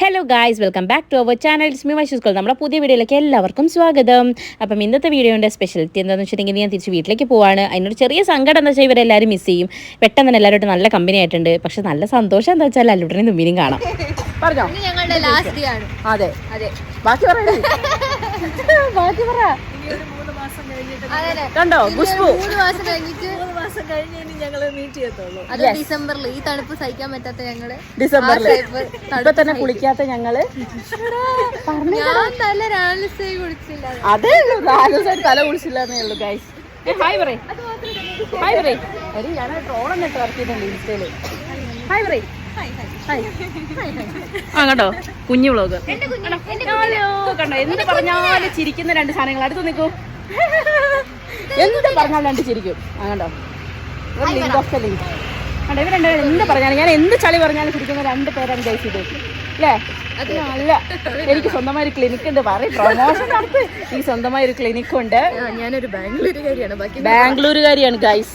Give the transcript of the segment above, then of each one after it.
Hello guys, welcome back to our channel. It's me my school. നമ്മുടെ പുതിയ വീഡിയോയിലേക്ക് എല്ലാവർക്കും സ്വാഗതം. അപ്പം ഇന്നത്തെ വീഡിയോയുടെ സ്പെഷ്യാലിറ്റി എന്താണെന്ന് വെച്ചിട്ടുണ്ടെങ്കിൽ ഞാൻ തിരിച്ച് വീട്ടിലേക്ക് പോവാണ്. അതിനൊരു ചെറിയ സങ്കടം എന്താ വെച്ചാൽ ഇവരെല്ലാവരും മിസ് ചെയ്യും. പെട്ടെന്ന് തന്നെ എല്ലാവരും നല്ല കമ്പനി ആയിട്ടുണ്ട്. പക്ഷെ നല്ല സന്തോഷം എന്താ വെച്ചാൽ അല്ലുടനെയും തുമ്പിനെയും കാണാം. പറഞ്ഞോ, ഞങ്ങളുടെ ലാസ്റ്റ് ഡേ ആണ്. അതെ അതെ, ബാക്കി പറയണേ, ബാക്കി പറ. കണ്ടോ, 3 മാസം കഴിഞ്ഞിട്ട് ഞങ്ങള് മീറ്റ് ചെയ്യത്തുള്ളൂ. അത് ഡിസംബറിൽ. ഈ തണുപ്പ് സഹിക്കാൻ പറ്റാത്ത ഞങ്ങള് ഡിസംബറില് ഇപ്പൊ തന്നെ കുളിക്കാത്ത ഞങ്ങള്. ഞാൻ തല രാവിലെ കുളിച്ചില്ല. അതേ ഉള്ളൂ, 4 ദിവസമായിട്ട് തല കുളിച്ചില്ലെന്നേ ഉള്ളൂ ഗൈസ്. ഹായ് പറയ്, ഹായ് പറയ്. ഞാൻ ട്രോളൊന്നും ഇട്ട് ഇറക്കിയിട്ടുണ്ട് ഇൻസ്റ്റയില്. ഹായ് പറയ്. ആ കണ്ടോ, കുഞ്ഞു വ്ളോഗ്. കണ്ടോ, എന്ത് പറഞ്ഞാലും ചിരിക്കുന്ന 2 സാധനങ്ങൾ. അടുത്ത് നിൽക്കൂ, എന്ത് പറഞ്ഞാലും 2 ചിരിക്കും. ആ കണ്ടോ, ലിങ്ക് ഓഫ് ദ ലിങ്ക് കണ്ടോ. ഇവർ 2 എന്ത് പറഞ്ഞാലും, ഞാൻ എന്ത് ചളി പറഞ്ഞാലും ചിരിക്കുന്ന 2 പേരാണ് ഗൈസ് ഇത്, അല്ലേ? അല്ല, എനിക്ക് സ്വന്തമായ ഒരു ക്ലിനിക്ക് ഉണ്ട്. പറയും, പ്രൊമോഷൻ നടത്ത്. ഈ സ്വന്തമായ ഒരു ക്ലിനിക്ക് ഉണ്ട്. ഞാനൊരു ബാംഗ്ലൂരുകാരിയാണ്. ബാംഗ്ലൂരുകാരിയാണ് ഗൈസ്.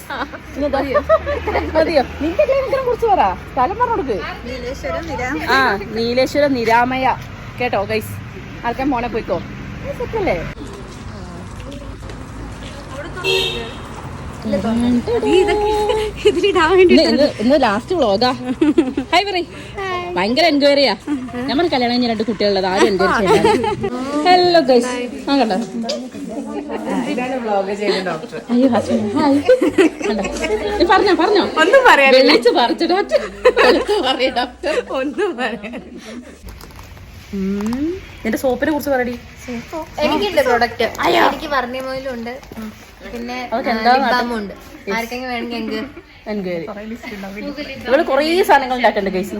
മതിയോ? നിന്റെ ക്ലിനിക്കിനെ കുറിച്ച് പറ, സ്ഥലം പറഞ്ഞു കൊടുക്ക്. ആ, നീലേശ്വരം നിരാമയ. കേട്ടോ ഗൈസ്, ആർക്കാൻ മോനെ പോയിക്കോ. സെറ്റല്ലേ? ഇന്ന് ലാസ്റ്റ് വ്ളോഗാ. ഹായ് പറയ്. ഭയങ്കര എൻക്വയറിയാ. നമ്മുടെ കല്യാണം കഴിഞ്ഞ 2 കുട്ടികളുള്ളത്, ആരും എൻക്വയറി ചെയ്യില്ല. ഹലോ ഗൈസ്, ആ കണ്ടോ, അയ്യോ ഹസ്ബൻഡ് ഹായ്. പറഞ്ഞോ പറഞ്ഞോ, ഒന്നും പറയാ, വിളിച്ച് പറിച്ചു ഡോക്ടർ, പറയ ഡോക്ടർ, ഒന്നും പറയാ. നിന്റെ സോപ്പിനെ കുറിച്ച് പറയടി. എനിക്കുണ്ട് പ്രൊഡക്റ്റ്. എനിക്ക് വർണ്ണിമോയിലും ഉണ്ട്, പിന്നെ ഉണ്ട്. ആർക്കെങ്കിലും വേണമെങ്കിൽ എൻക്വയറി. ഇവിടെ കുറേ സാധനങ്ങൾ ഉണ്ടാക്കണ്ട് ഗൈസ്.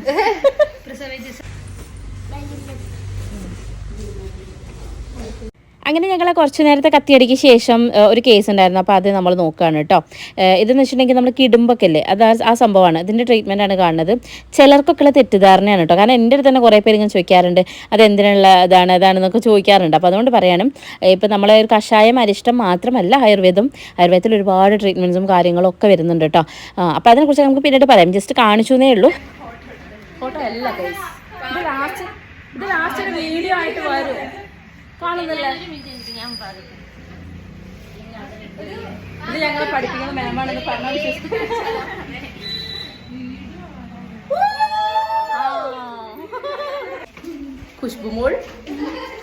അങ്ങനെ ഞങ്ങൾ കുറച്ച് നേരത്തെ കത്തിയടിക്ക് ശേഷം ഒരു കേസ് ഉണ്ടായിരുന്നു. അപ്പോൾ അത് നമ്മൾ നോക്കുകയാണ് കേട്ടോ. ഇതെന്ന് വെച്ചിട്ടുണ്ടെങ്കിൽ നമ്മൾ കിടുമ്പൊക്കെ അല്ലേ, അത് ആ സംഭവമാണ്. ഇതിൻ്റെ ട്രീറ്റ്മെൻറ്റാണ് കാണുന്നത്. ചിലർക്കൊക്കെയുള്ള തെറ്റിദ്ധാരണയാണ് കേട്ടോ. കാരണം എൻ്റെ അടുത്ത് തന്നെ കുറേ പേര് ഇങ്ങനെ ചോദിക്കാറുണ്ട്, അത് എന്തിനുള്ള അതാണെന്നൊക്കെ ചോദിക്കാറുണ്ട്. അപ്പോൾ അതുകൊണ്ട് പറയാനും, ഇപ്പോൾ നമ്മളെ ഒരു കഷായം അരിഷ്ടം മാത്രമല്ല ആയുർവേദത്തിൽ ഒരുപാട് ട്രീറ്റ്മെൻറ്റ്സും കാര്യങ്ങളും ഒക്കെ വരുന്നുണ്ട് കേട്ടോ. അപ്പോൾ അതിനെക്കുറിച്ച് നമുക്ക് പിന്നീട് പറയാം. ജസ്റ്റ് കാണിച്ചു എന്നേ ഉള്ളൂ. ഫോട്ടോ അല്ല ഗൈസ്, ഇത് ലാസ്റ്റ് ഒരു വീഡിയോ ആയിട്ട് വരും. കാണുന്നില്ല, ഇത് ഞങ്ങളെ പഠിപ്പിക്കുന്ന മാമാണെന്ന് പറഞ്ഞാൽ ഖുഷ്ബു മോൾ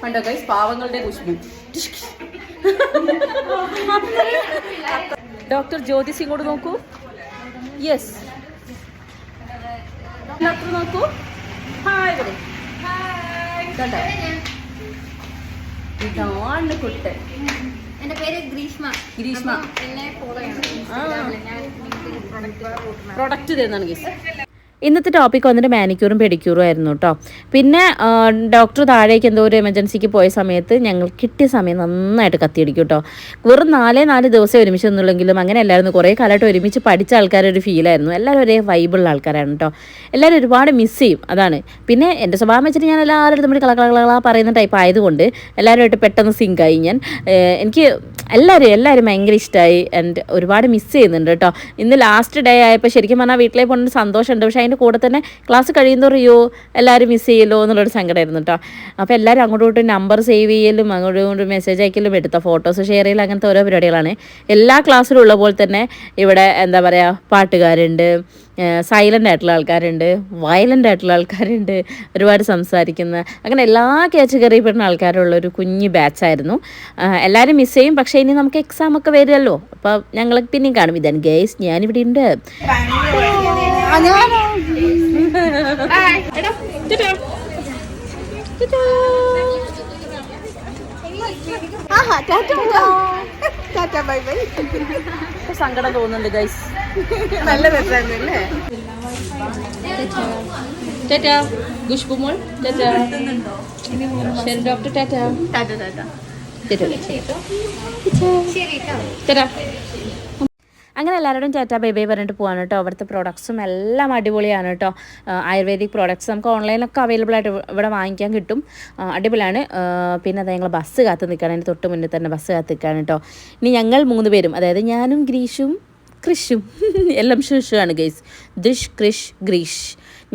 കണ്ടോ ഗൈസ്, പാവങ്ങളുടെ ഖുഷ്ബു. ഡോക്ടർ ജ്യോതിസ് ഇങ്ങോട്ട് നോക്കൂ. യെസ്, ഡോക്ടർ നോക്കൂ. ഹായ് പറയും. കണ്ടോ, ഇതാണ് കുട്ടൻ. എന്റെ പേര് ഗ്രീഷ്മ. എന്നെ ഫോളോ ചെയ്യണം. പ്രൊഡക്റ്റ് തരുന്നതാണ് ഗീസ്. ഇന്നത്തെ ടോപ്പിക് വന്നിട്ട് മാനിക്യൂറും പെഡിക്യൂറും ആയിരുന്നു കേട്ടോ. പിന്നെ ഡോക്ടർ താഴേക്ക് എന്തോ ഒരു എമർജൻസിക്ക് പോയ സമയത്ത് ഞങ്ങൾ കിട്ടിയ സമയം നന്നായിട്ട് കത്തിയടിക്കും കേട്ടോ. വെറും 4 ദിവസം ഒരുമിച്ച് നിന്നുള്ളെങ്കിലും അങ്ങനെ അല്ലായിരുന്നു. കുറേ കാലമായിട്ട് ഒരുമിച്ച് പഠിച്ച ആൾക്കാരൊരു ഫീലായിരുന്നു. എല്ലാവരും ഒരേ വൈബുള്ള ആൾക്കാരാണ് കേട്ടോ. എല്ലാവരും ഒരുപാട് മിസ് ചെയ്യും, അതാണ്. പിന്നെ എൻ്റെ സ്വഭാവം വെച്ചിട്ട് ഞാൻ എല്ലാവരും തമ്മിൽ കള പറയുന്ന ടൈപ്പ് ആയതുകൊണ്ട് എല്ലാവരുമായിട്ട് പെട്ടെന്ന് സിങ്കായി ഞാൻ. എനിക്ക് എല്ലാവരും ഭയങ്കര ഇഷ്ടമായി. ആൻഡ് ഒരുപാട് മിസ് ചെയ്യുന്നുണ്ട് കേട്ടോ. ഇന്ന് ലാസ്റ്റ് ഡേ ആയപ്പോൾ ശരിക്കും പറഞ്ഞാൽ വീട്ടിലേക്ക് പോകുന്ന സന്തോഷമുണ്ട്. പക്ഷേ അതിൻ്റെ കൂടെ തന്നെ ക്ലാസ് കഴിയുന്നറിയോ എല്ലാവരും മിസ് ചെയ്യല്ലോ എന്നുള്ളൊരു സങ്കടമായിരുന്നു കേട്ടോ. അപ്പോൾ എല്ലാവരും അങ്ങോട്ടും ഇങ്ങോട്ടും നമ്പർ സേവ് ചെയ്യലും അങ്ങോട്ടും ഇങ്ങോട്ടും മെസ്സേജ് അയക്കലും എടുത്ത ഫോട്ടോസ് ഷെയർ ചെയ്യലും അങ്ങനത്തെ ഓരോ പരിപാടികളാണ്. എല്ലാ ക്ലാസ്സിലും ഉള്ള പോലെ തന്നെ ഇവിടെ എന്താ പറയുക, പാട്ടുകാരുണ്ട്, സൈലൻ്റ് ആയിട്ടുള്ള ആൾക്കാരുണ്ട്, വയലൻ്റ് ആയിട്ടുള്ള ആൾക്കാരുണ്ട്, ഒരുപാട് സംസാരിക്കുന്ന, അങ്ങനെ എല്ലാ കാറ്റഗറി പെടുന്ന ആൾക്കാരുള്ള ഒരു കുഞ്ഞ് ബാച്ചായിരുന്നു. എല്ലാവരും മിസ് ചെയ്യും. പക്ഷേ ഇനി നമുക്ക് എക്സാം ഒക്കെ വരുമല്ലോ, അപ്പോൾ ഞങ്ങൾ പിന്നെയും കാണും. ഇതാണ് ഗേസ്, ഞാനിവിടെ ഉണ്ട്. സങ്കടം തോന്നുന്നുണ്ട് ഗൈസ്. നല്ല രസമല്ലേ? ടാറ്റാ ഖുഷ്ബു മോൾ, ടാറ്റാ ശരി ഡോക്ടർ, ടാറ്റാ ടാറ്റാ. അങ്ങനെ എല്ലാവരോടും ടാറ്റാ ബൈ ബൈ പറഞ്ഞിട്ട് പോകാൻ കേട്ടോ. അവിടുത്തെ പ്രോഡക്ട്സും എല്ലാം അടിപൊളിയാണ് കേട്ടോ. ആയുർവേദിക് പ്രോഡക്ട്സ് നമുക്ക് ഓൺലൈനിലൊക്കെ അവൈലബിൾ ആയിട്ട് ഇവിടെ വാങ്ങിക്കാൻ കിട്ടും. അടിപൊളിയാണ്. പിന്നെ അത് ഞങ്ങൾ ബസ് കാത്ത് നിൽക്കുകയാണ്. അതിന് തൊട്ട് മുന്നിൽ തന്നെ ബസ് കാത്ത് നിൽക്കുകയാണ് കേട്ടോ. ഇനി ഞങ്ങൾ 3 പേരും, അതായത് ഞാനും ഗ്രീഷും കൃഷും എല്ലാം ഷുഷു ആണ് ഗൈസ്. ദിഷ്, ക്രിഷ്, ഗ്രീഷ്.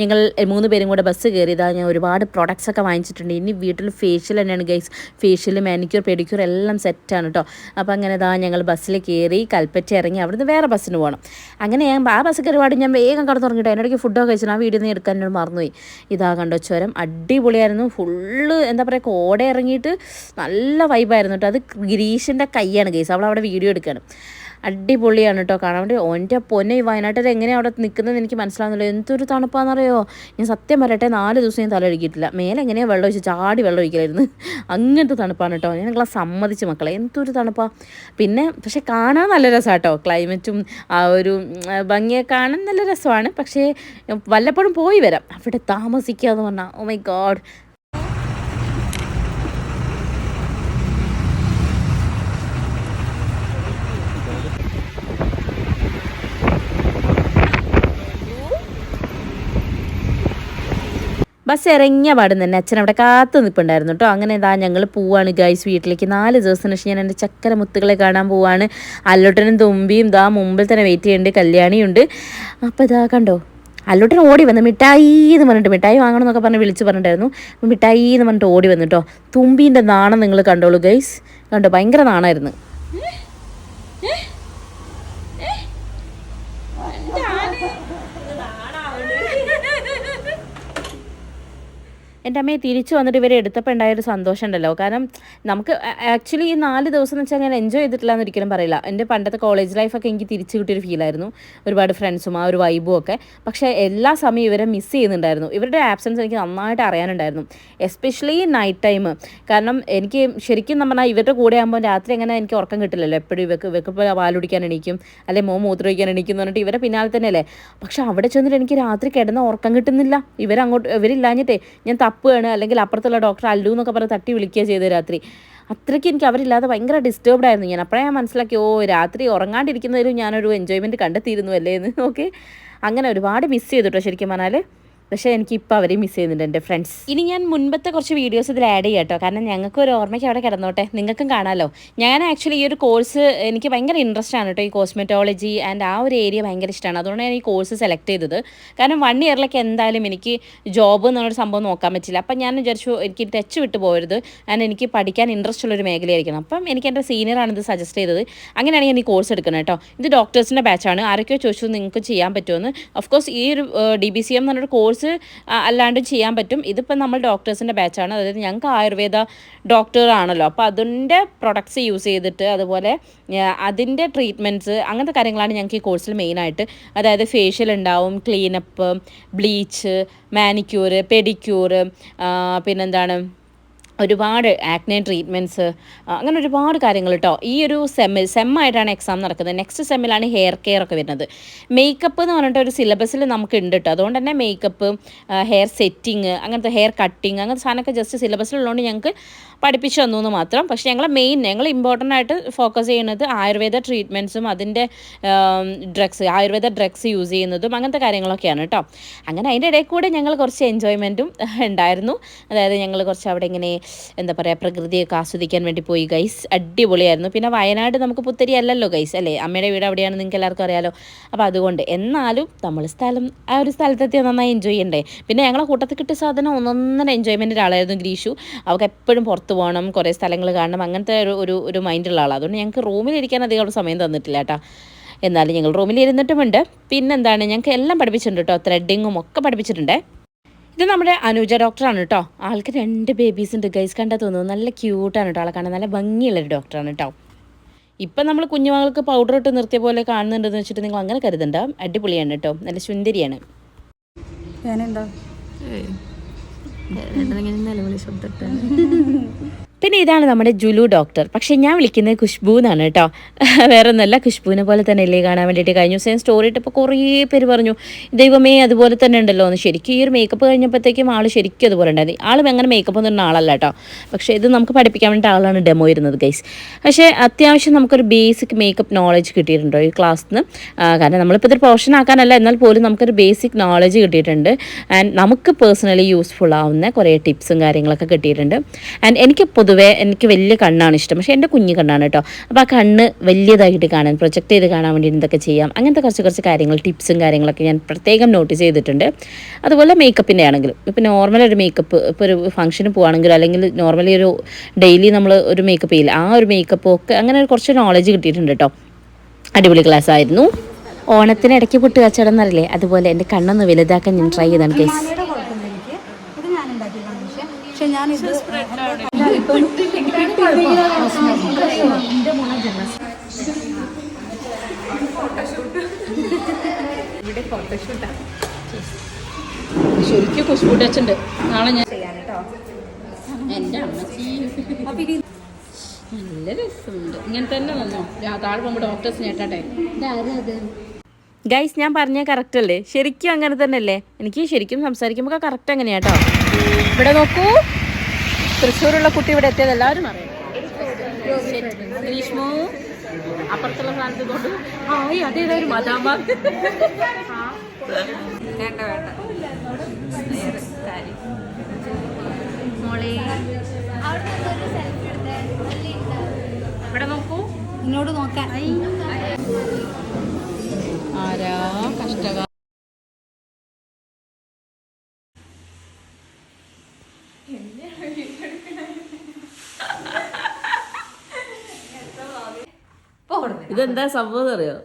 ഞങ്ങൾ 3 പേരും കൂടെ ബസ് കയറിയതാണ്. ഞാൻ ഒരുപാട് പ്രൊഡക്ട്സ് ഒക്കെ വാങ്ങിച്ചിട്ടുണ്ട്. ഇനി വീട്ടിൽ ഫേഷ്യൽ തന്നെയാണ് ഗൈസ്. ഫേഷ്യൽ, മാനിക്യൂർ, പെഡിക്യൂർ എല്ലാം സെറ്റാണ് കേട്ടോ. അപ്പോൾ അങ്ങനെ ഞങ്ങൾ ബസ്സിൽ കയറി കൽപ്പറ്റ ഇറങ്ങി അവിടുന്ന് വേറെ ബസ്സിന് പോകണം. അങ്ങനെ ഞാൻ ആ ബസ് കയറിപാട് ഞാൻ വേഗം കടന്നുറങ്ങിയിട്ട് അതിനിടയ്ക്ക് ഫുഡൊക്കെ കഴിച്ചിട്ട് ആ വീട്ടിൽ നിന്ന് എടുക്കാൻ എന്നോട് മറന്നുപോയി. ഇതാ കണ്ടോ ചുരം, അടിപൊളിയായിരുന്നു. ഫുള്ള് എന്താ പറയുക, കോട ഇറങ്ങിയിട്ട് നല്ല വൈബായിരുന്നു കേട്ടോ. അത് ഗിരീഷിൻ്റെ കൈയാണ് ഗൈസ്, അവളവിടെ വീഡിയോ എടുക്കുകയാണ്. അടിപൊളിയാണ് കേട്ടോ കാണാൻ വേണ്ടി. ഓൻ്റെ പൊന്നെ, ഈ വയനാട്ടിൽ എങ്ങനെയാണ് അവിടെ നിൽക്കുന്നത് എനിക്ക് മനസ്സിലാവുന്നില്ല. എന്തൊരു തണുപ്പാണെന്നറിയോ. ഞാൻ സത്യം പറയട്ടെ, 4 ദിവസം ഞാൻ തല ഒഴുകിയിട്ടില്ല. മേലെ എങ്ങനെയാണ് വെള്ളം ഒഴിച്ച് ചാടി വെള്ളം ഒഴിക്കലായിരുന്നു. അങ്ങനത്തെ തണുപ്പാണ് കേട്ടോ. ഞാൻ നിങ്ങളെ സമ്മതിച്ച് മക്കളെ, എന്തൊരു തണുപ്പാണ്. പിന്നെ പക്ഷെ കാണാൻ നല്ല രസമാണ് കേട്ടോ. ക്ലൈമറ്റും ആ ഒരു ഭംഗിയെ കാണാൻ നല്ല രസമാണ്. പക്ഷേ വല്ലപ്പോഴും പോയി വരാം. അവിടെ താമസിക്കുക എന്ന് പറഞ്ഞാൽ ഓ മൈ ഗോഡ്. ബസ് ഇറങ്ങിയ പാടും തന്നെ അച്ഛൻ അവിടെ കാത്തു നിൽപ്പുണ്ടായിരുന്നു കേട്ടോ. അങ്ങനെ ഞങ്ങൾ പോവാണ് ഗൈസ് വീട്ടിലേക്ക്. 4 ദിവസത്തിന് ശേഷം ഞാൻ എൻ്റെ ചക്കര മുത്തുകളെ കാണാൻ പോവാണ്. അല്ലോട്ടനും തുമ്പിയും മുമ്പിൽ തന്നെ വെയിറ്റ് ചെയ്യുന്നുണ്ട്. കല്യാണിയുണ്ട്. അപ്പോൾ കണ്ടോ, അല്ലോട്ടൻ ഓടി വന്ന് മിഠായി എന്ന് പറഞ്ഞിട്ട്, മിഠായി വാങ്ങണം എന്നൊക്കെ പറഞ്ഞ് വിളിച്ച് പറഞ്ഞിട്ടായിരുന്നു. മിഠായി എന്ന് പറഞ്ഞിട്ട് ഓടി വന്നു കേട്ടോ. തുമ്പീൻ്റെ നാണം നിങ്ങൾ കണ്ടോളൂ ഗൈസ്. കണ്ടോ, ഭയങ്കര നാണമായിരുന്നു. എൻ്റെ അമ്മയെ തിരിച്ചു വന്നിട്ട് ഇവരെ എടുത്തപ്പോൾ ഉണ്ടായൊരു സന്തോഷം ഉണ്ടല്ലോ. കാരണം നമുക്ക് ആക്ച്വലി ഈ 4 ദിവസം എന്ന് വെച്ചാൽ ഞാൻ എൻജോയ് ചെയ്തിട്ടില്ല എന്ന് ഒരിക്കലും പറയില്ല. എൻ്റെ പണ്ടത്തെ കോളേജ് ലൈഫൊക്കെ എനിക്ക് തിരിച്ചു കിട്ടിയൊരു ഫീലായിരുന്നു. ഒരുപാട് ഫ്രണ്ട്സും ആ ഒരു വൈബും ഒക്കെ. പക്ഷേ എല്ലാ സമയവും ഇവരെ മിസ് ചെയ്യുന്നുണ്ടായിരുന്നു. ഇവരുടെ ആബ്സെൻസ് എനിക്ക് നന്നായിട്ട് അറിയാനുണ്ടായിരുന്നു, എസ്പെഷ്യലി നൈറ്റ് ടൈം. കാരണം എനിക്ക് ശരിക്കും പറഞ്ഞാൽ ഇവരുടെ കൂടെ ആകുമ്പോൾ രാത്രി അങ്ങനെ എനിക്ക് ഉറക്കം കിട്ടില്ലല്ലോ. എപ്പോഴും ഇവർക്ക് പാലുടിക്കാൻ എണീക്കും, അല്ലെങ്കിൽ മൂത്രമൊഴിക്കാൻ എണീക്കും എന്ന് പറഞ്ഞിട്ട് ഇവരെ പിന്നാലെ തന്നെയല്ലേ. പക്ഷെ അവിടെ ചെന്നിട്ട് എനിക്ക് രാത്രി കിടന്ന ഉറക്കം കിട്ടുന്നില്ല. ഇവരില്ലാഞ്ഞിട്ടേ ഞാൻ തപ്പുകയാണ്, അല്ലെങ്കിൽ അപ്പുറത്തുള്ള ഡോക്ടർ അല്ലു എന്നൊക്കെ പറഞ്ഞ് തട്ടി വിളിക്കുക ചെയ്ത് രാത്രി. അത്രയ്ക്ക് എനിക്ക് അവരില്ലാതെ ഭയങ്കര ഡിസ്റ്റർബ്ഡ് ആയിരുന്നു ഞാൻ. അപ്പോഴേ ഞാൻ മനസ്സിലാക്കി, രാത്രി ഉറങ്ങാണ്ടിരിക്കുന്നതിലും ഞാനൊരു എൻജോയ്മെൻറ്റ് കണ്ടെത്തിയിരുന്നു അല്ലേ എന്ന്. ഓക്കെ, അങ്ങനെ ഒരുപാട് മിസ് ചെയ്തിട്ടോ ശരിക്കും പറഞ്ഞാൽ. പക്ഷേ എനിക്കിപ്പോൾ അവരെ മിസ് ചെയ്യുന്നുണ്ട് എൻ്റെ ഫ്രണ്ട്സ്. ഇനി ഞാൻ മുൻപത്തെ കുറച്ച് വീഡിയോസ് ഇതിൽ ആഡ് ചെയ്യാം കേട്ടോ. കാരണം ഞങ്ങൾക്ക് ഒരു ഓർമ്മയ്ക്ക് അവിടെ കിടന്നോട്ടെ, നിങ്ങൾക്കും കാണാമല്ലോ. ഞാൻ ആക്ച്വലി ഈ ഒരു കോഴ്സ് എനിക്ക് ഭയങ്കര ഇൻട്രസ്റ്റ് ആണ് കേട്ടോ. ഈ കോസ്മെറ്റോളജി ആൻഡ് ആ ഒരു ഏരിയ ഭയങ്കര ഇഷ്ടമാണ്. അതുകൊണ്ട് ഞാൻ ഈ കോഴ്സ് സെലക്ട് ചെയ്തത്. കാരണം 1 ഇയറിലേക്ക് എന്തായാലും എനിക്ക് ജോബ് എന്നുള്ളൊരു സംഭവം നോക്കാൻ പറ്റില്ല. അപ്പം ഞാൻ വിചാരിച്ചു എനിക്ക് ടച്ച് വിട്ട് പോകരുത്, ആൻഡ് എനിക്ക് പഠിക്കാൻ ഇൻട്രസ്റ്റ് ഉള്ളൊരു മേഖലയായിരിക്കണം. അപ്പം എനിക്ക് എൻ്റെ സീനിയറാണ് ഇത് സജസ്റ്റ് ചെയ്തത്. അങ്ങനെയാണ് ഞാൻ ഈ കോഴ്സ് എടുക്കുന്നത് കേട്ടോ. ഇത് ഡോക്ടേഴ്സിൻ്റെ ബാച്ചാണ്. ആരൊക്കെയോ ചോദിച്ചു നിങ്ങൾക്ക് ചെയ്യാൻ പറ്റുമെന്ന്. ഓഫ്കോഴ്സ് ഈ ഒരു DBCM എന്ന് പറഞ്ഞൊരു കോഴ്സ് അല്ലാണ്ടും ചെയ്യാൻ പറ്റും. ഇതിപ്പോൾ നമ്മൾ ഡോക്ടേഴ്സിൻ്റെ ബാച്ചാണ്. അതായത് ഞങ്ങൾക്ക് ആയുർവേദ ഡോക്ടറാണല്ലോ. അപ്പോൾ അതിൻ്റെ പ്രൊഡക്ട്സ് യൂസ് ചെയ്തിട്ട്, അതുപോലെ അതിൻ്റെ ട്രീറ്റ്മെൻറ്റ്സ്, അങ്ങനത്തെ കാര്യങ്ങളാണ് ഞങ്ങൾക്ക് ഈ കോഴ്സിൽ മെയിനായിട്ട്. അതായത് ഫേഷ്യൽ ഉണ്ടാവും, ക്ലീനപ്പ്, ബ്ലീച്ച്, മാനിക്യൂർ, പെഡിക്യൂർ, പിന്നെന്താണ് ഒരുപാട് ആക്നെ ട്രീറ്റ്മെൻറ്റ്സ്, അങ്ങനെ ഒരുപാട് കാര്യങ്ങൾ കേട്ടോ. ഈ ഒരു സെമ്മായിട്ടാണ് എക്സാം നടക്കുന്നത്. നെക്സ്റ്റ് സെമ്മിലാണ് ഹെയർ കെയർ ഒക്കെ വരുന്നത്. മേക്കപ്പ് എന്ന് പറഞ്ഞിട്ട് ഒരു സിലബസിൽ നമുക്ക് ഉണ്ട് കേട്ടോ. അതുകൊണ്ട് തന്നെ മേക്കപ്പ്, ഹെയർ സെറ്റിങ്, അങ്ങനത്തെ ഹെയർ കട്ടിങ്, അങ്ങനത്തെ സാധനമൊക്കെ ജസ്റ്റ് സിലബസിലുള്ളതുകൊണ്ട് ഞങ്ങൾക്ക് പഠിപ്പിച്ചു തന്നു എന്ന് മാത്രം. പക്ഷേ ഞങ്ങൾ ഇമ്പോർട്ടൻ്റ് ആയിട്ട് ഫോക്കസ് ചെയ്യുന്നത് ആയുർവേദ ട്രീറ്റ്മെൻറ്റ്സും അതിൻ്റെ ആയുർവേദ ഡ്രഗ്സ് യൂസ് ചെയ്യുന്നതും അങ്ങനത്തെ കാര്യങ്ങളൊക്കെയാണ് കേട്ടോ. അങ്ങനെ അതിൻ്റെ ഇടയിൽ കൂടെ ഞങ്ങൾ കുറച്ച് എൻജോയ്മെൻറ്റും ഉണ്ടായിരുന്നു. അതായത് ഞങ്ങൾ കുറച്ച് അവിടെ ഇങ്ങനെ എന്താ പറയുക, പ്രകൃതിയൊക്കെ ആസ്വദിക്കാൻ വേണ്ടി പോയി ഗൈസ്. അടിപൊളിയായിരുന്നു. പിന്നെ വയനാട് നമുക്ക് പുത്തരി അല്ലല്ലോ ഗൈസ്, അല്ലേ? അമ്മയുടെ വീട് അവിടെയാണ്, നിങ്ങൾക്ക് എല്ലാവർക്കും അറിയാലോ. അപ്പോൾ അതുകൊണ്ട് എന്നാലും നമ്മൾ ആ ഒരു സ്ഥലത്തെത്തിയാൽ നന്നായി എൻജോയ് ചെയ്യണ്ടേ. പിന്നെ ഞങ്ങളെ കൂട്ടത്തിൽ കിട്ടിയ സാധനം ഒന്നൊന്നര എൻജോയ്മെൻറ്റിൻ്റെ ആളായിരുന്നു ഗ്രീഷു. അവൾക്ക് എപ്പോഴും പുറത്ത് പോകണം, കുറേ സ്ഥലങ്ങൾ കാണണം, അങ്ങനത്തെ ഒരു മൈൻഡുള്ള ആളാണ്. അതുകൊണ്ട് ഞങ്ങൾക്ക് റൂമിലിരിക്കാൻ അധികം സമയം തന്നിട്ടില്ല കേട്ടോ. എന്നാലും ഞങ്ങൾ റൂമിലിരുന്നിട്ടുമുണ്ട്. പിന്നെന്താണ്, ഞങ്ങൾക്ക് എല്ലാം പഠിപ്പിച്ചിട്ടുണ്ട് കേട്ടോ. ത്രെഡിങ്ങും ഒക്കെ പഠിപ്പിച്ചിട്ടുണ്ട്. ഇത് നമ്മുടെ അനുജ ഡോക്ടറാണ് കേട്ടോ. ആൾക്ക് 2 ബേബീസ് ഉണ്ട് ഗൈസ്. കണ്ടാൽ തോന്നുന്നു നല്ല ക്യൂട്ടാണ് കേട്ടോ. ആളെ കാണാൻ നല്ല ഭംഗിയുള്ളൊരു ഡോക്ടറാണ് കേട്ടോ. ഇപ്പം നമ്മൾ കുഞ്ഞുമകൾക്ക് പൗഡർ ഇട്ട് നിർത്തിയ പോലെ കാണുന്നുണ്ടെന്ന് വെച്ചിട്ട് നിങ്ങൾ അങ്ങനെ കരുതണ്ട. അടിപൊളിയാണ് കേട്ടോ, നല്ല സുന്ദരിയാണ്. പിന്നെ ഇതാണ് നമ്മുടെ ജുലു ഡോക്ടർ. പക്ഷേ ഞാൻ വിളിക്കുന്നത് ഖുഷ്ബു എന്നാണ് കേട്ടോ. വേറെ ഒന്നുമല്ല, ഖുഷ്ബുവിനെ പോലെ തന്നെ അല്ലേ കാണാൻ വേണ്ടിയിട്ട്. കഴിഞ്ഞ ദിവസം സ്റ്റോറി ഇട്ടപ്പോൾ കുറേ പേര് പറഞ്ഞു ദൈവമേ അതുപോലെ തന്നെ ഉണ്ടല്ലോ എന്ന്. ശരിക്കും ഈ ഒരു മേക്കപ്പ് കഴിഞ്ഞപ്പോഴത്തേക്കും ആൾ ശരിക്കും അതുപോലെ ഉണ്ടായിരുന്നു. ആളും അങ്ങനെ മേക്കപ്പ് ഒന്നും ആളല്ല കേട്ടോ. പക്ഷേ ഇത് നമുക്ക് പഠിപ്പിക്കാൻ വേണ്ടിയിട്ട് ആളാണ് ഡെമോ ഇരുന്നത് ഗൈസ്. പക്ഷേ അത്യാവശ്യം നമുക്കൊരു ബേസിക് മേക്കപ്പ് നോളജ് കിട്ടിയിട്ടുണ്ടോ ഈ ക്ലാസ്സിൽ നിന്ന്. കാരണം നമ്മളിപ്പോൾ ഇതൊരു പ്രൊഫഷൻ ആക്കാനല്ല, എന്നാൽ പോലും നമുക്കൊരു ബേസിക് നോളജ് കിട്ടിയിട്ടുണ്ട്. ആൻഡ് നമുക്ക് പേഴ്സണലി യൂസ്ഫുൾ ആവുന്ന കുറേ ടിപ്സും കാര്യങ്ങളൊക്കെ കിട്ടിയിട്ടുണ്ട്. ആൻഡ് എനിക്ക് പൊതുവേ എനിക്ക് വലിയ കണ്ണാണ് ഇഷ്ടം, പക്ഷേ എൻ്റെ കുഞ്ഞു കണ്ണാണ് കേട്ടോ. അപ്പോൾ ആ കണ്ണ് വലിയതായിട്ട് കാണാൻ, പ്രൊജക്റ്റ് ചെയ്ത് കാണാൻ വേണ്ടി എന്തൊക്കെ ചെയ്യാം, അങ്ങനത്തെ കുറച്ച് കാര്യങ്ങൾ, ടിപ്സും കാര്യങ്ങളൊക്കെ ഞാൻ പ്രത്യേകം നോട്ടീസ് ചെയ്തിട്ടുണ്ട്. അതുപോലെ മേക്കപ്പിൻ്റെ ആണെങ്കിലും, ഇപ്പോൾ നോർമൽ ഒരു മേക്കപ്പ്, ഇപ്പോൾ ഒരു ഫംഗ്ഷന് പോകുകയാണെങ്കിലും അല്ലെങ്കിൽ നോർമലി ഒരു ഡെയിലി നമ്മൾ ഒരു മേക്കപ്പ് ചെയ്യില്ല, ആ ഒരു മേക്കപ്പ് ഒക്കെ അങ്ങനെ കുറച്ച് നോളജ് കിട്ടിയിട്ടുണ്ട് കേട്ടോ. അടിപൊളി ക്ലാസ് ആയിരുന്നു. ഓണത്തിന് ഇടയ്ക്ക് പൊട്ട് കച്ചവടം എന്നറിയില്ലേ, അതുപോലെ എൻ്റെ കണ്ണൊന്ന് വലുതാക്കാൻ ഞാൻ ട്രൈ ചെയ്താണ് കേസ്. ശരിക്കും ഖുശ്ബു ടച്ച് ഉണ്ട്. നാളെ ഞാൻ എൻ്റെ അമ്മച്ചി നല്ല രസമുണ്ട്. ഇങ്ങനെ തന്നെ വന്നോ, താഴെ പോകുമ്പോൾ ഡോക്ടേഴ്സ് നേട്ടാട്ടെ. ഗൈസ്, ഞാൻ പറഞ്ഞ കറക്റ്റ് അല്ലേ? ശരിക്കും അങ്ങനെ തന്നെ അല്ലേ? എനിക്ക് ശരിക്കും സംസാരിക്കുമ്പോൾ കറക്റ്റ് അങ്ങനെയാട്ടോ. ഇവിടെ നോക്കൂ, തൃശ്ശൂരുള്ള കുട്ടി ഇവിടെ എത്തിയത് എല്ലാവരും അറിയാം. ഗ്രീഷ്മു അപ്പുറത്തുള്ള സ്ഥാനത്ത് കൊണ്ട് ആയി അതേതൊരു മതാമ. വേണ്ട മോളെ ഇവിടെ നോക്കൂ, ഇങ്ങോട്ട് നോക്കാൻ. ആരാ കഷ്ടകാലം. ഇതെന്താ സംഭവം അറിയോ?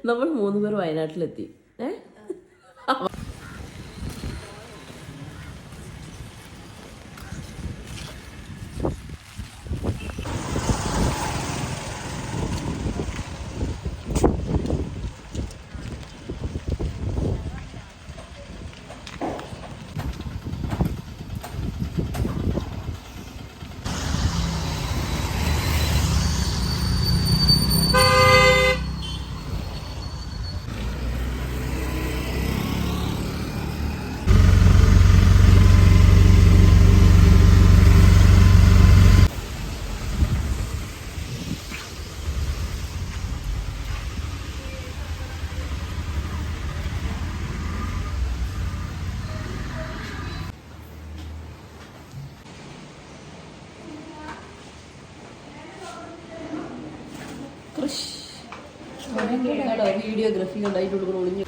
നമ്മൾ 3 പേർ വയനാട്ടിലെത്തി. വീഡിയോഗ്രാഫി ഉണ്ടായിട്ടുള്ള ഒളിഞ്ഞു.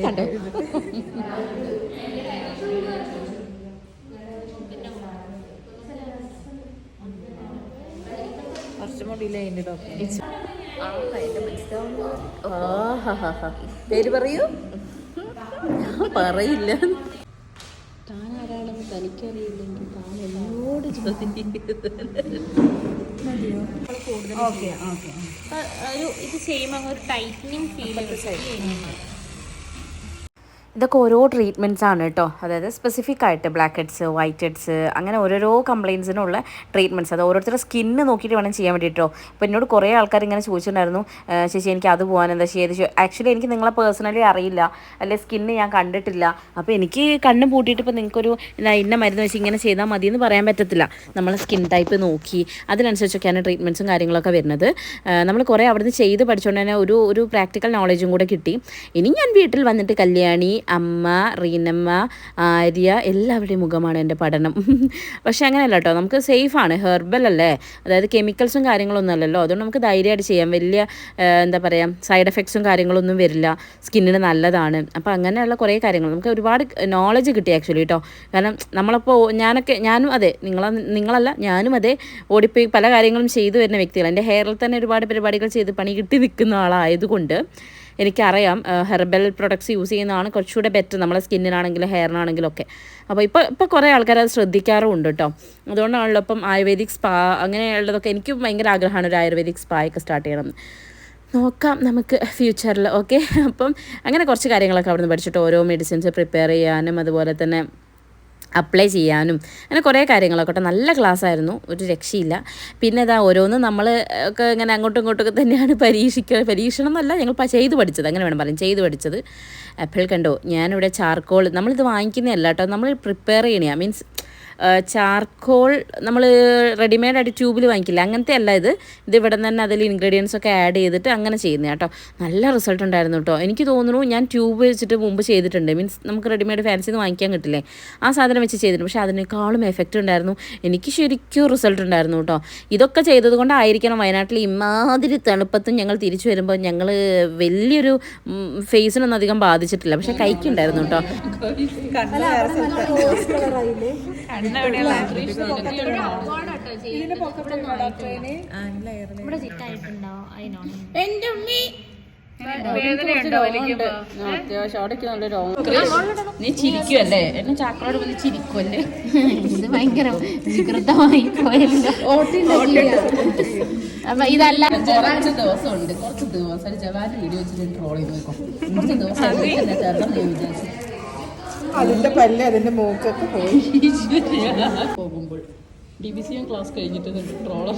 കണ്ടോ? പേര് പറയൂ. പറയില്ല. താൻ ആരാണെന്ന് തനിക്കറിയില്ലെങ്കിൽ താൻ എന്നോട് ഇത് ചെയ്യുമ്പോൾ ഒരു ടൈറ്റനിങ് ഫീൽ. ഇതൊക്കെ ഓരോ ട്രീറ്റ്മെൻറ്റ്സ് ആണ് കേട്ടോ. അതായത് സ്പെസിഫിക് ആയിട്ട് ബ്ലാക്ക് ഹെഡ്സ്, വൈറ്റ് ഹെഡ്സ്, അങ്ങനെ ഓരോരോ കംപ്ലയിൻസിനുള്ള ട്രീറ്റ്മെൻറ്റ്സ്. അത് ഓരോരുത്തരുടെ സ്കിന്ന് നോക്കിയിട്ട് വേണം ചെയ്യാൻ വേണ്ടിയിട്ടോ. അപ്പോൾ എന്നോട് കുറേ ആൾക്കാർ ഇങ്ങനെ ചോദിച്ചിട്ടുണ്ടായിരുന്നു, ചേച്ചി എനിക്ക് അത് പോകാൻ എന്താ ചെയ്ത്. ആക്ച്വലി എനിക്ക് നിങ്ങളെ പേഴ്സണലി അറിയില്ല, അല്ലെ സ്കിന്ന് ഞാൻ കണ്ടിട്ടില്ല. അപ്പോൾ എനിക്ക് കണ്ണ് പൂട്ടിയിട്ട് ഇപ്പോൾ നിങ്ങൾക്കൊരു ഇന്ന മരുന്ന് വെച്ച് ഇങ്ങനെ ചെയ്താൽ മതി എന്ന് പറയാൻ പറ്റത്തില്ല. നമ്മൾ സ്കിൻ ടൈപ്പ് നോക്കി അതിനനുസരിച്ചൊക്കെയാണ് ട്രീറ്റ്മെൻറ്റ്സും കാര്യങ്ങളൊക്കെ വരുന്നത്. നമ്മൾ കുറേ അവിടുന്ന് ചെയ്ത് പഠിച്ചുകൊണ്ട് തന്നെ ഒരു പ്രാക്ടിക്കൽ നോളജും കൂടെ കിട്ടി. ഇനി ഞാൻ വീട്ടിൽ വന്നിട്ട് കല്യാണി, അമ്മ, റീനമ്മ, ആര്യ എല്ലാവരുടെയും മുഖമാണ് എൻ്റെ പഠനം. പക്ഷേ അങ്ങനെയല്ല കേട്ടോ, നമുക്ക് സേഫാണ്. ഹെർബൽ അല്ലേ, അതായത് കെമിക്കൽസും കാര്യങ്ങളൊന്നും അല്ലല്ലോ. അതുകൊണ്ട് നമുക്ക് ധൈര്യമായിട്ട് ചെയ്യാം. വലിയ എന്താ പറയുക, സൈഡ് എഫക്ട്സും കാര്യങ്ങളൊന്നും വരില്ല, സ്കിന്നിന് നല്ലതാണ്. അപ്പോൾ അങ്ങനെയുള്ള കുറേ കാര്യങ്ങൾ നമുക്ക് ഒരുപാട് നോളജ് കിട്ടി ആക്ച്വലി കേട്ടോ. കാരണം നമ്മളപ്പോൾ ഞാനും അതെ, നിങ്ങളല്ല ഞാനും അതെ, ഓടിപ്പോയി പല കാര്യങ്ങളും ചെയ്തു വരുന്ന വ്യക്തികൾ. എൻ്റെ ഹെയറിൽ തന്നെ ഒരുപാട് പരിപാടികൾ ചെയ്ത് പണി കിട്ടി നിൽക്കുന്ന ആളായതുകൊണ്ട് എനിക്കറിയാം ഹെർബൽ പ്രൊഡക്ട്സ് യൂസ് ചെയ്യുന്നതാണ് കുറച്ചുകൂടെ ബെറ്റർ നമ്മളെ സ്കിന്നിനാണെങ്കിലും ഹെയറിനാണെങ്കിലും ഒക്കെ. അപ്പോൾ ഇപ്പോൾ കുറേ ആൾക്കാർ അത് ശ്രദ്ധിക്കാറുമുണ്ട് കേട്ടോ. അതുകൊണ്ടാണല്ലോ ഇപ്പം ആയുർവേദിക് സ്പാ അങ്ങനെയുള്ളതൊക്കെ എനിക്ക് ഭയങ്കര ആഗ്രഹമാണ്, ഒരു ആയുർവേദിക് സ്പായൊക്കെ സ്റ്റാർട്ട് ചെയ്യണം. നോക്കാം നമുക്ക് ഫ്യൂച്ചറിൽ. ഓക്കെ, അപ്പം അങ്ങനെ കുറച്ച് കാര്യങ്ങളൊക്കെ അവിടെ നിന്ന് പഠിച്ചിട്ട് ഓരോ മെഡിസിൻസ് പ്രിപ്പയർ ചെയ്യാനും അതുപോലെ തന്നെ അപ്ലൈ ചെയ്യാനും അങ്ങനെ കുറേ കാര്യങ്ങളൊക്കെ കേട്ടോ. നല്ല ക്ലാസ്സായിരുന്നു, ഒരു രക്ഷയില്ല. പിന്നെ ഇതാ ഓരോന്നും നമ്മൾ ഒക്കെ ഇങ്ങനെ അങ്ങോട്ടും ഇങ്ങോട്ടൊക്കെ തന്നെയാണ് പരീക്ഷണം എന്നല്ല, ഞങ്ങൾ ചെയ്ത് പഠിച്ചത്, അങ്ങനെ വേണം പറയാം, ചെയ്ത് പഠിച്ചത്. അപ്പോൾ കണ്ടോ, ഞാനിവിടെ ചാർക്കോൾ നമ്മളിത് വാങ്ങിക്കുന്നതല്ല കേട്ടോ, നമ്മൾ പ്രിപ്പയർ ചെയ്യണ, മീൻസ് ചാർക്കോൾ നമ്മൾ റെഡിമെയ്ഡായിട്ട് ട്യൂബിൽ വാങ്ങിക്കില്ല, അങ്ങനത്തെ അല്ല ഇത് ഇവിടെ നിന്ന് തന്നെ അതിൽ ഇൻഗ്രീഡിയൻസ് ഒക്കെ ആഡ് ചെയ്തിട്ട് അങ്ങനെ ചെയ്യുന്നത് കേട്ടോ. നല്ല റിസൾട്ട് ഉണ്ടായിരുന്നു കേട്ടോ. എനിക്ക് തോന്നുന്നു ഞാൻ ട്യൂബ് വെച്ചിട്ട് മുമ്പ് ചെയ്തിട്ടുണ്ട്, മീൻസ് നമുക്ക് റെഡിമെയ്ഡ് ഫാൻസിന്ന് വാങ്ങിക്കാൻ കിട്ടില്ലേ, ആ സാധനം വെച്ച് ചെയ്തിട്ടുണ്ട്. പക്ഷേ അതിനേക്കാളും എഫക്റ്റ് ഉണ്ടായിരുന്നു, എനിക്ക് ശരിക്കും റിസൾട്ട് ഉണ്ടായിരുന്നു കേട്ടോ. ഇതൊക്കെ ചെയ്തത് കൊണ്ടായിരിക്കണം വയനാട്ടിൽ ഇമാതിരി തണുപ്പത്തും ഞങ്ങൾ തിരിച്ചു വരുമ്പോൾ ഞങ്ങൾ വലിയൊരു ഫേസിനൊന്നും അധികം ബാധിച്ചിട്ടില്ല, പക്ഷെ കൈക്കുണ്ടായിരുന്നു കേട്ടോ. എന്റെ ഉമ്മി നീ ചിരിക്കുവല്ലേ, എന്നെ ചാക്കളോട് വന്ന് ചിരിക്കുവല്ലേ. ഇത് ഭയങ്കര വികൃതമായി പോയല്ലോ. അപ്പൊ ഇതല്ല കുറച്ച് ദിവസമുണ്ട്, കുറച്ച് ദിവസം ജവാന്റെ വീഡിയോ വെച്ചിട്ട് ട്രോൾ ചെയ്ത് നോക്കും. കുറച്ച് ദിവസം അതിന്റെ പല്ല് അതിന്റെ മൂക്കൊക്കെ പോയി പോകുമ്പോൾ DBCM ക്ലാസ് കഴിഞ്ഞിട്ട് ട്രോളർ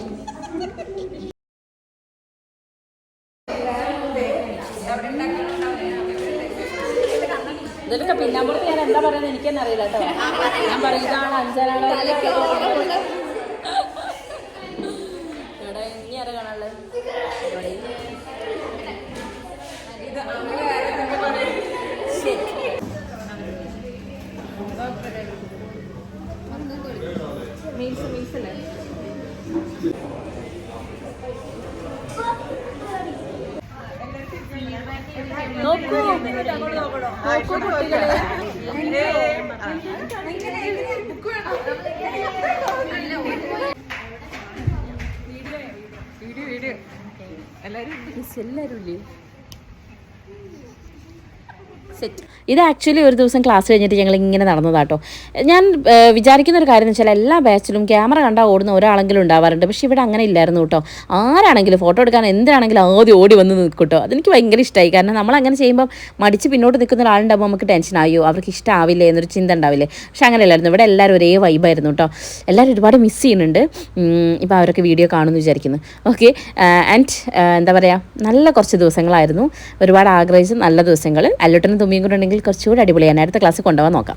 ഇതൊക്കെ പിന്നാമ്പുറത്ത് ഞാൻ എന്താ പറയുന്നത് എനിക്കെന്നെ അറിയില്ല കേട്ടോ. ഞാൻ പറയും ഇതാണ് അഞ്ചനാളെ ഇനി ആരെ കാണാനുള്ളത്. നോക്കൂ കുട്ടികളെ, എല്ലാവരും ഇല്ലേ സെറ്റ്. ഇത് ആക്ച്വലി ഒരു ദിവസം ക്ലാസ് കഴിഞ്ഞിട്ട് ഞങ്ങൾ ഇങ്ങനെ നടന്നതാട്ടോ. ഞാൻ വിചാരിക്കുന്ന ഒരു കാര്യം എന്ന് വെച്ചാൽ എല്ലാ ബാച്ചിലും ക്യാമറ കണ്ടാൽ ഓടുന്ന ഒരാളെങ്കിലും ഉണ്ടാവാറുണ്ട്, പക്ഷേ ഇവിടെ അങ്ങനെ ഇല്ലായിരുന്നു കേട്ടോ. ആരാണെങ്കിലും ഫോട്ടോ എടുക്കാൻ എന്തിനാണെങ്കിലും ആദ്യം ഓടി വന്ന് നിൽക്കും കേട്ടോ. അതെനിക്ക് ഭയങ്കര ഇഷ്ടമായി, കാരണം നമ്മൾ അങ്ങനെ ചെയ്യുമ്പോൾ മടിച്ച് പിന്നോട്ട് നിൽക്കുന്ന ഒരാളുണ്ടാകുമ്പോൾ നമുക്ക് ടെൻഷൻ ആയോ, അവർക്ക് ഇഷ്ടമാവില്ലേ എന്നൊരു ചിന്ത ഉണ്ടാവില്ലേ. പക്ഷെ അങ്ങനെയല്ലായിരുന്നു, ഇവിടെ എല്ലാവരും ഒരേ വൈബായിരുന്നു കേട്ടോ. എല്ലാവരും ഒരുപാട് മിസ് ചെയ്യുന്നുണ്ട്. ഇപ്പോൾ അവരൊക്കെ വീഡിയോ കാണുമെന്ന് വിചാരിക്കുന്നു. ഓക്കെ, ആൻഡ് എന്താ പറയുക, നല്ല കുറച്ച് ദിവസങ്ങളായിരുന്നു, ഒരുപാട് ആഗ്രഹിച്ച നല്ല ദിവസങ്ങൾ. അല്ലുട്ടനും തുമ്മിയും കൂടെ ഉണ്ടെങ്കിൽ കുറച്ചുകൂടി അടിപൊളിയാണ്. അടുത്ത ക്ലാസ്സിൽ കൊണ്ടുപോകാൻ നോക്കാം.